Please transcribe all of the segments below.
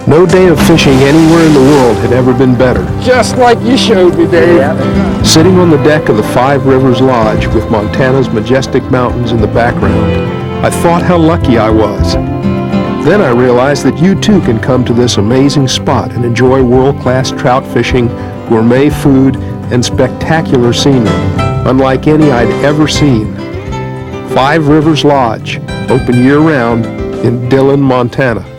No day of fishing anywhere in the world had ever been better. Just like you showed me, Dave. Sitting on the deck of the Five Rivers Lodge with Montana's majestic mountains in the background, I thought how lucky I was. Then I realized that you too can come to this amazing spot and enjoy world-class trout fishing, gourmet food, and spectacular scenery, unlike any I'd ever seen. Five Rivers Lodge, open year-round in Dillon, Montana.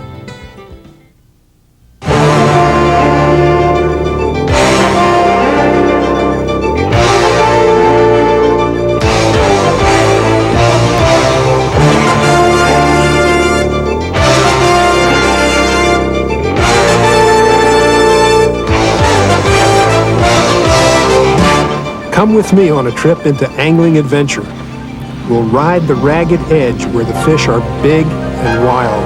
Come with me on a trip into angling adventure. We'll ride the ragged edge where the fish are big and wild.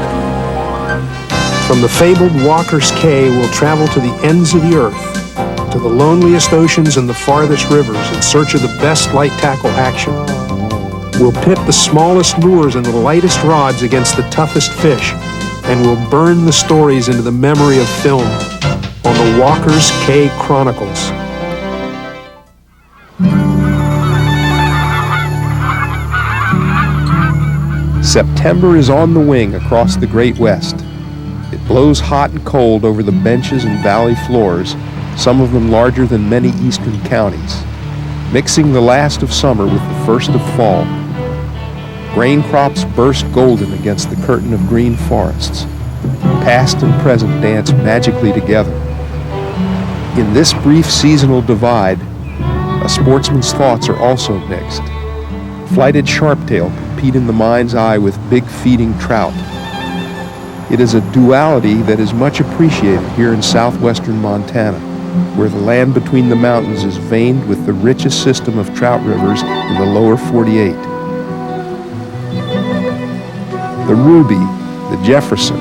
From the fabled Walker's Cay, we'll travel to the ends of the earth, to the loneliest oceans and the farthest rivers in search of the best light tackle action. We'll pit the smallest lures and the lightest rods against the toughest fish, and we'll burn the stories into the memory of film on the Walker's Cay Chronicles. September is on the wing across the Great West. It blows hot and cold over the benches and valley floors, some of them larger than many eastern counties, mixing the last of summer with the first of fall. Grain crops burst golden against the curtain of green forests. Past and present dance magically together. In this brief seasonal divide, a sportsman's thoughts are also mixed. Flighted sharptail compete in the mind's eye with big feeding trout. It is a duality that is much appreciated here in southwestern Montana, where the land between the mountains is veined with the richest system of trout rivers in the lower 48. The Ruby, the Jefferson,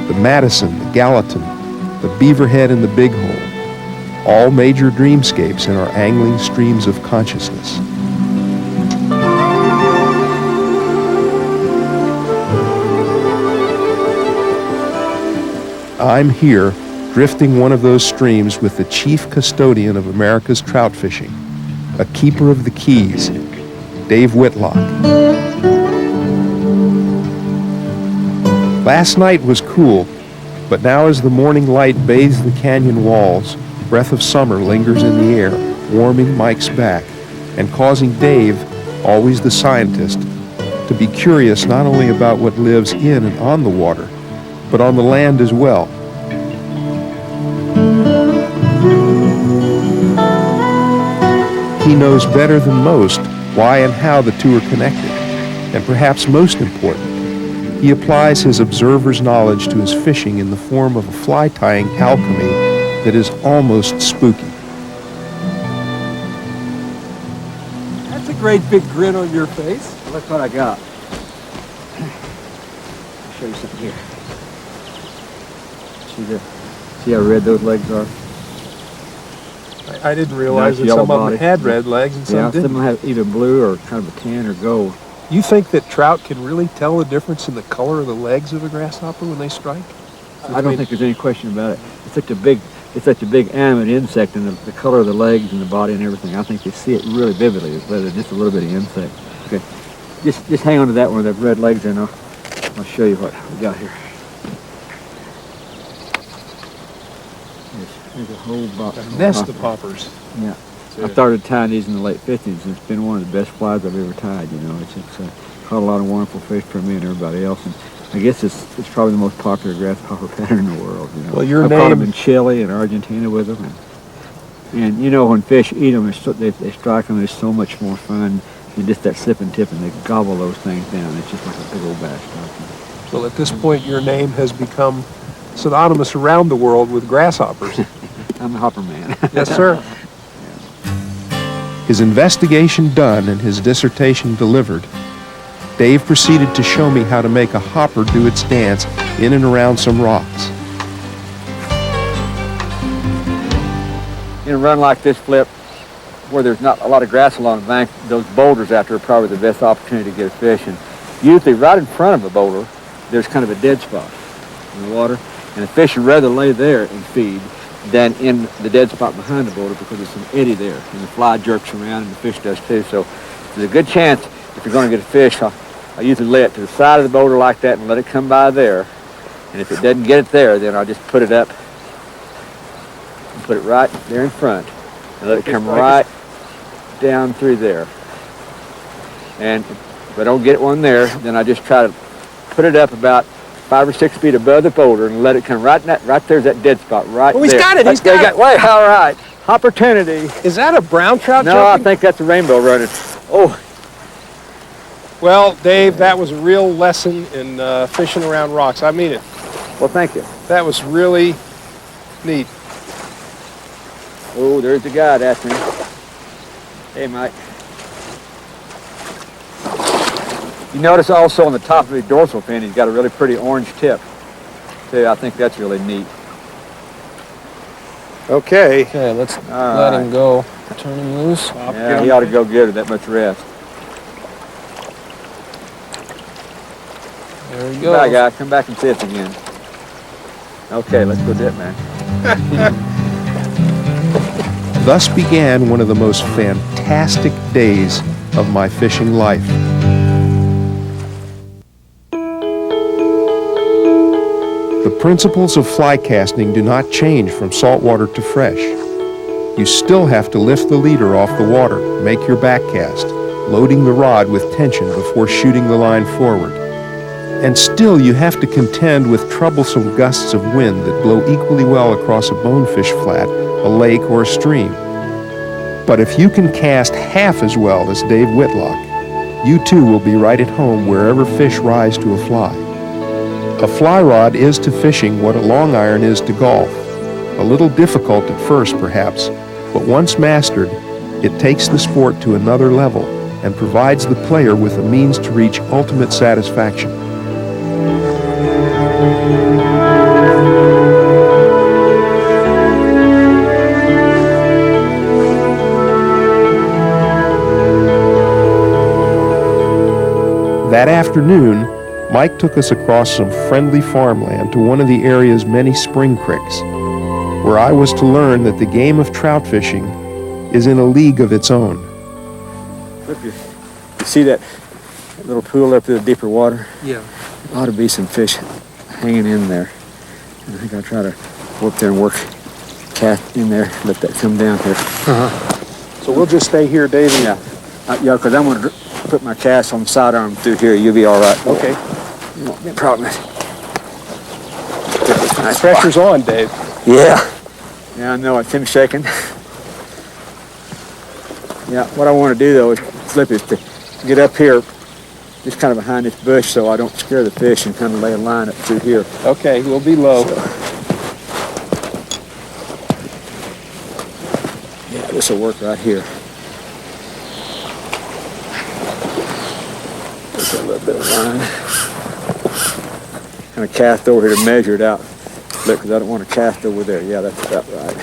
the Madison, the Gallatin, the Beaverhead, and the Big Hole, all major dreamscapes in our angling streams of consciousness. I'm here, drifting one of those streams with the chief custodian of America's trout fishing, a keeper of the keys, Dave Whitlock. Last night was cool, but now as the morning light bathes the canyon walls, a breath of summer lingers in the air, warming Mike's back, and causing Dave, always the scientist, to be curious not only about what lives in and on the water, but on the land as well. He knows better than most why and how the two are connected, and perhaps most important, he applies his observer's knowledge to his fishing in the form of a fly tying alchemy that is almost spooky. That's a great big grin on your face. Look what I got. I'll show you something here. See how red those legs are? I didn't realize that some of them had red legs and some didn't. Some of them have either blue or kind of a tan or gold. You think that trout can really tell the difference in the color of the legs of a grasshopper when they strike? I don't think there's any question about it. It's such a big animate insect, and the color of the legs and the body and everything, I think they see it really vividly, as whether it's just a little bit of insect. Okay, just hang on to that one with the red legs, and I'll show you what we got here. There's a whole box. A nest of poppers. Yeah. I started tying these in the late 50s, and it's been one of the best flies I've ever tied, you know. It's caught a lot of wonderful fish for me and everybody else, and I guess it's probably the most popular grasshopper pattern in the world, you know. Well, I've caught them in Chile and Argentina with them, and you know, when fish eat them, they strike them, it's so much more fun than just that sip and tip, and they gobble those things down. It's just like a big old bass strike. So at this point, your name has become synonymous around the world with grasshoppers. I'm a hopper man. Yes, sir. His investigation done and his dissertation delivered, Dave proceeded to show me how to make a hopper do its dance in and around some rocks. In a run like this, Flip, where there's not a lot of grass along the bank, those boulders out there are probably the best opportunity to get a fish. And usually right in front of a boulder, there's kind of a dead spot in the water. And the fish would rather lay there and feed than in the dead spot behind the boulder because there's some eddy there. And the fly jerks around and the fish does too. So there's a good chance if you're going to get a fish, I usually lay it to the side of the boulder like that and let it come by there. And if it doesn't get it there, then I'll just put it up and put it right there in front and let it come right down through there. And if I don't get one there, then I just try to put it up about 5 or 6 feet above the boulder and let it come right there's that dead spot right there. He's got it, he's got it. Wait, all right. Opportunity. Is that a brown trout No, jumping? I think that's a rainbow running. Oh. Well, Dave, that was a real lesson in fishing around rocks. I mean it. Well, thank you. That was really neat. Oh, there's the guide after me. Hey, Mike. You notice also on the top of the dorsal fin, he's got a really pretty orange tip. Too. I think that's really neat. Okay. Okay, let's All let right. him go. Turn him loose. Yeah, he ought to go get her that much rest. There we Bye, go. guy. Come back and see us again. Okay, let's go do it, man. Thus began one of the most fantastic days of my fishing life. The principles of fly casting do not change from saltwater to fresh. You still have to lift the leader off the water, make your back cast, loading the rod with tension before shooting the line forward. And still you have to contend with troublesome gusts of wind that blow equally well across a bonefish flat, a lake, or a stream. But if you can cast half as well as Dave Whitlock, you too will be right at home wherever fish rise to a fly. A fly rod is to fishing what a long iron is to golf. A little difficult at first, perhaps, but once mastered, it takes the sport to another level and provides the player with a means to reach ultimate satisfaction. That afternoon, Mike took us across some friendly farmland to one of the area's many spring creeks, where I was to learn that the game of trout fishing is in a league of its own. Look, you see that little pool up to the deeper water? Yeah. There ought to be some fish hanging in there. And I think I'll try to go up there and work cast in there, let that come down here. So we'll just stay here, Dave. Yeah, yeah, because I'm going to put my cast on the sidearm through here. You'll be all right. Okay. You won't be a problem. Nice Pressure's on, Dave. Yeah. Yeah, I know. It's him shaking. Yeah, what I want to do, though, is Flip, is to get up here, just kind of behind this bush so I don't scare the fish and kind of lay a line up through here. Okay, we'll be low. Yeah, this will work right here. Just a little bit of line. Kind of cast over here to measure it out. Look, because I don't want to cast over there. Yeah, that's about right.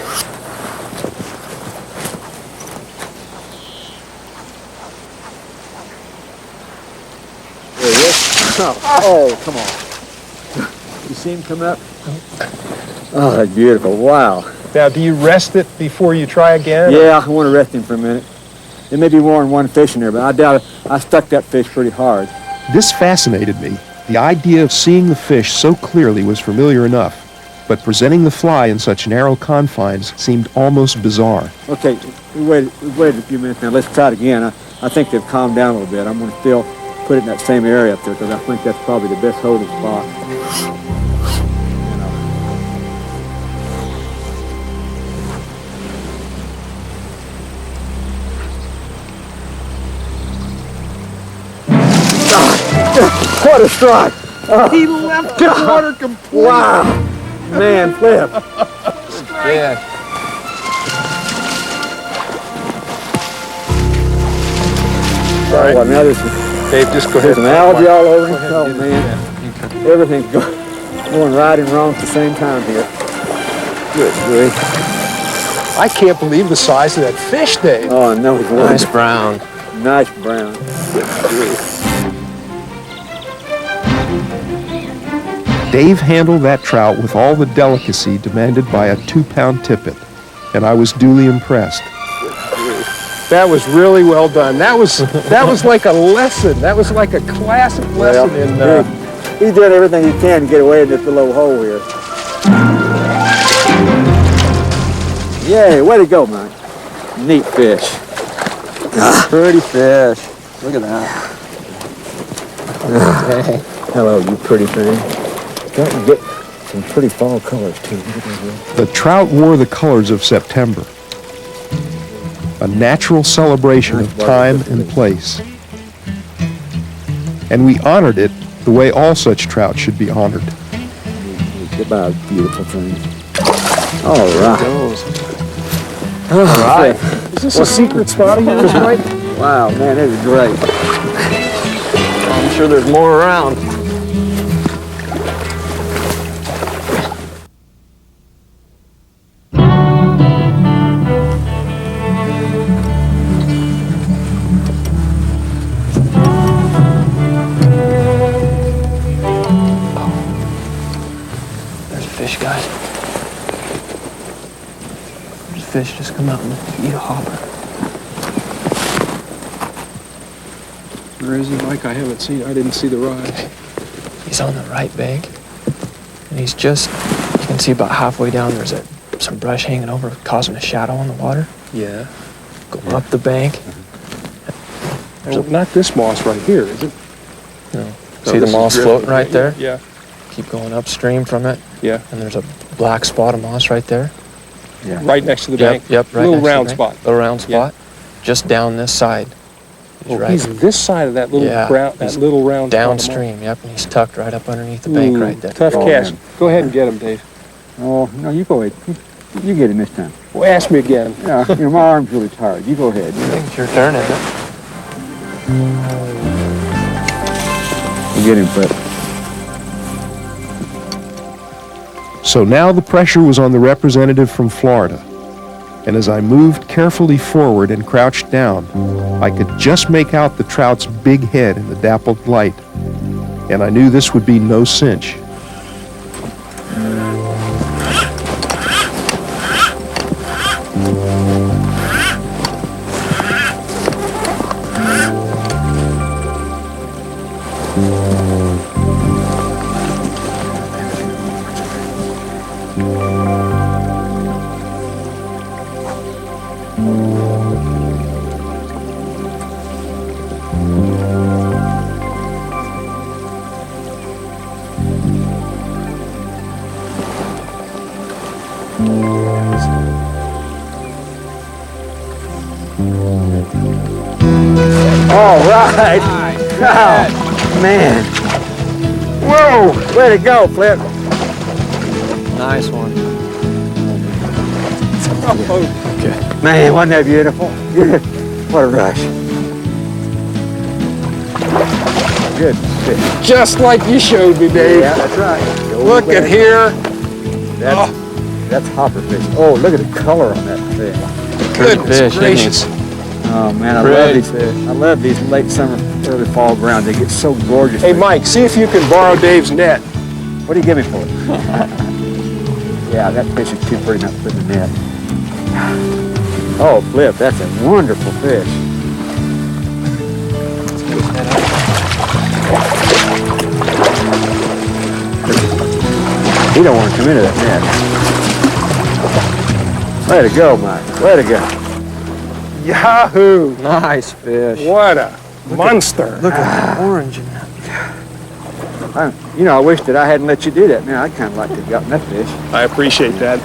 There he is. Oh, come on. You see him come up? Oh, that's beautiful. Wow. Now, do you rest it before you try again? Yeah, I want to rest him for a minute. There may be more than one fish in there, but I doubt it. I stuck that fish pretty hard. This fascinated me. The idea of seeing the fish so clearly was familiar enough, but presenting the fly in such narrow confines seemed almost bizarre. Okay, we waited a few minutes now. Let's try it again. I think they've calmed down a little bit. I'm going to still put it in that same area up there because I think that's probably the best holding spot. What a strike! He left the water completely. Wow! Man, Flip. Yeah. All right. Well, now there's Dave, just go ahead. some algae all over him. ahead Oh, and get it. man. Everything's going right and wrong at the same time here. Good grief. I can't believe the size of that fish, Dave. Oh, no, it's Nice brown. Nice brown. Good grief. Dave handled that trout with all the delicacy demanded by a 2-pound tippet, and I was duly impressed. That was really well done. That was like a lesson. That was like a classic lesson in. He's doing everything he can to get away in this little hole here. Yay! Way to go, Mike. Neat fish. Pretty fish. Look at that. Hello, you pretty thing. Starting to get some pretty fall colors too. The trout wore the colors of September, a natural celebration of time and place. And we honored it the way all such trout should be honored. Goodbye, beautiful thing. All right. All right. Is this a secret spot of yours, Mike? Wow, man, that is great. I'm sure there's more around. Fish, guys. There's a fish just come out and eat a hopper. Where is he, Mike? I didn't see the rod. He's on the right bank, and he's just, you can see about halfway down, there's some brush hanging over, causing a shadow on the water. Yeah. Go up the bank. Oh, not this moss right here, is it? No. No, See the this moss is floating right there? Yeah. Keep going upstream from it, Yeah. and there's a black spot of moss right there. Yeah. Right next to the bank. Yep, right Little next to the round bank. spot. Little round Yeah. spot. Just down this side. Oh, he's this side of that little round he's spot. downstream, yep, and he's tucked right up underneath the bank right there. Tough cast. Go ahead and get him, Dave. Oh, no, you go ahead. You get him this time. Well, ask me again. Yeah, my arm's really tired. You go ahead. I think it's your turn, isn't it? You get him, Flip. So now the pressure was on the representative from Florida, and as I moved carefully forward and crouched down, I could just make out the trout's big head in the dappled light, and I knew this would be no cinch. All right. Oh, man. Whoa, way to go, Flip. Nice one. Okay. Man, wasn't that beautiful? What a rush. Good fish. Just like you showed me, Dave. Yeah, that's right. Look at here. That's hopper fish. Oh, look at the color on that fish. Goodness fish, gracious. Oh man, I love these late summer, early fall browns. They get so gorgeous. Hey, Mike, see if you can borrow Dave's net. What do you give me for it? Yeah, that fish is too pretty not to put in the net. Oh, Flip, that's a wonderful fish. He don't want to come into that net. Way to go, Mike. Way to go. Yahoo! Nice fish. What a monster. Look at the orange in that. I wish that I hadn't let you do that. Man, I'd kind of like to have gotten that fish. I appreciate that.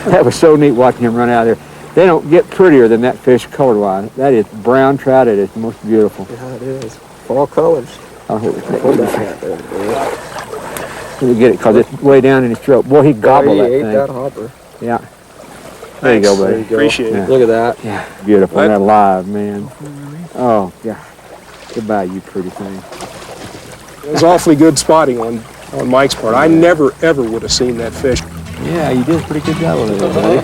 That was so neat watching him run out of there. They don't get prettier than that fish color-wise. That is brown trout. It is the most beautiful. Yeah, it is. Fall colors. I'll hold that hat there. Let me get it, because it's way down in his throat. Boy, he gobbled that ate thing. that hopper. Yeah. There you go, buddy. There you go. Appreciate it. Look at that. Yeah, beautiful. What? That alive, man. Oh, yeah. Goodbye, you pretty thing. It was awfully good spotting on Mike's part. I never, ever would have seen that fish. Yeah, you did a pretty good job with it, buddy.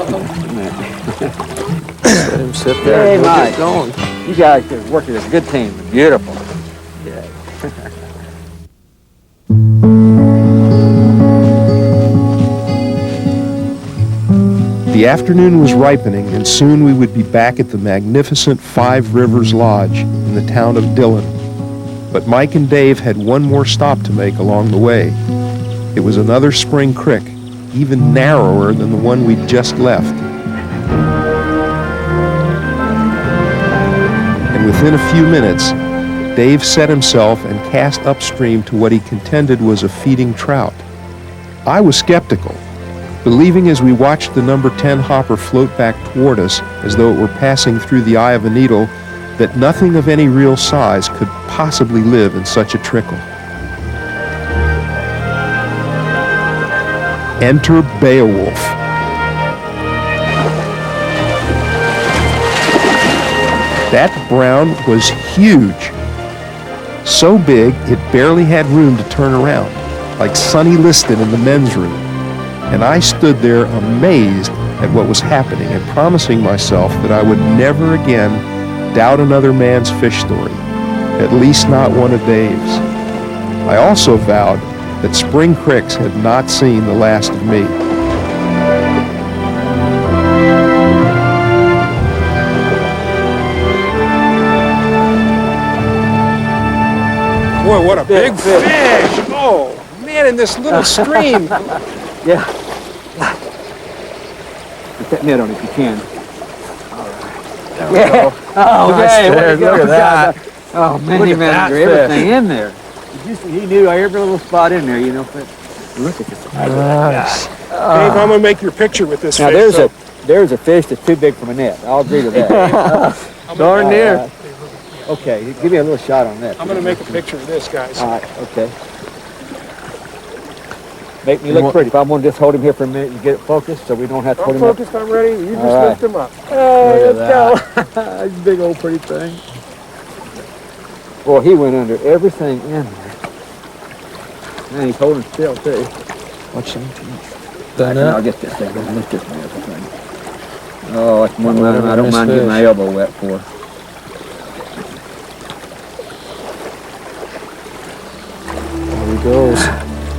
Let him sit there. Hey, and we'll Mike. get going. You guys worked as a good team. Beautiful. Yeah. The afternoon was ripening, and soon we would be back at the magnificent Five Rivers Lodge in the town of Dillon. But Mike and Dave had one more stop to make along the way. It was another spring creek, even narrower than the one we'd just left. And within a few minutes, Dave set himself and cast upstream to what he contended was a feeding trout. I was skeptical, believing as we watched the number 10 hopper float back toward us as though it were passing through the eye of a needle, that nothing of any real size could possibly live in such a trickle. Enter Beowulf. That brown was huge. So big, it barely had room to turn around, like Sonny Liston in the men's room. And I stood there amazed at what was happening and promising myself that I would never again doubt another man's fish story, at least not one of Dave's. I also vowed that spring creeks had not seen the last of me. Boy, what a big fish! Oh, man, in this little stream. Yeah. Put that net on if you can. All right. Yeah. Oh, hey, Look at that. Oh, man, Look he at managed that everything in there. He knew every little spot in there, you know. But look at this. Nice. Dave, I'm gonna make your picture with this Now fish. there's a fish that's too big for my net. I'll agree to that. Darn near. Okay, give me a little shot on that. I'm gonna make a picture of this, guys. All right, okay. Make me look pretty. If I'm gonna just hold him here for a minute and get it focused so we don't have to hold I'm him up. focused, I'm ready. You just All right. lift him up. Hey, let's go. He's a big old pretty thing. Boy, he went under everything in there. Man, he's holding still too. Watch them teeth. I'll get this thing. Lift this man up, thing. Oh, it's one line I don't mind getting my elbow wet for. There he goes.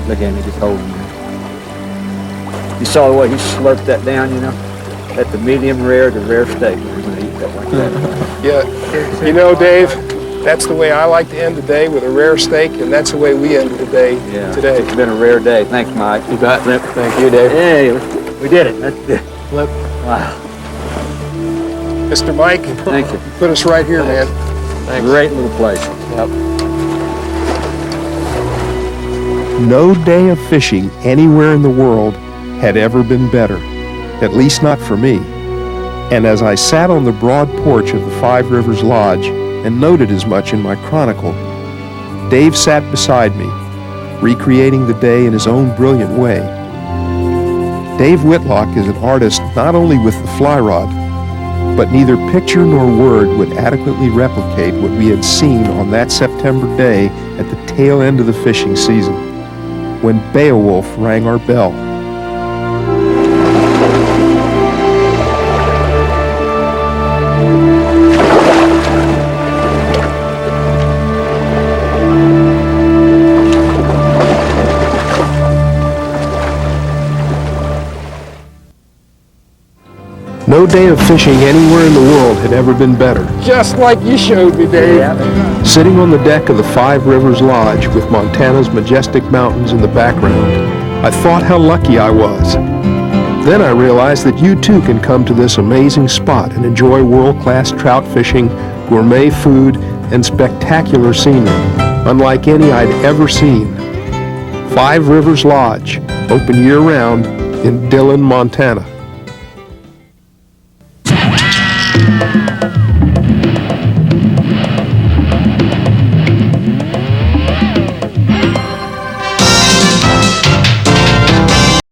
Look at me, just holding him. You saw the way he slurped that down, you know? That's the medium rare to rare steak. We're going to eat that like that. Yeah, you know, Dave, that's the way I like to end the day, with a rare steak, and that's the way we ended the day today. It's been a rare day. Thanks, Mike. You bet. Flip. Thank you, Dave. Hey, we did it. That's it. Flip. Wow. Mr. Mike, Thank you. put us right here, man. Thanks. Great little place. Yep. No day of fishing anywhere in the world had ever been better, at least not for me. And as I sat on the broad porch of the Five Rivers Lodge and noted as much in my chronicle, Dave sat beside me, recreating the day in his own brilliant way. Dave Whitlock is an artist not only with the fly rod, but neither picture nor word would adequately replicate what we had seen on that September day at the tail end of the fishing season, when Beowulf rang our bell. No day of fishing anywhere in the world had ever been better. Just like you showed me, Dave. Sitting on the deck of the Five Rivers Lodge with Montana's majestic mountains in the background, I thought how lucky I was. Then I realized that you too can come to this amazing spot and enjoy world-class trout fishing, gourmet food, and spectacular scenery, unlike any I'd ever seen. Five Rivers Lodge, open year-round in Dillon, Montana.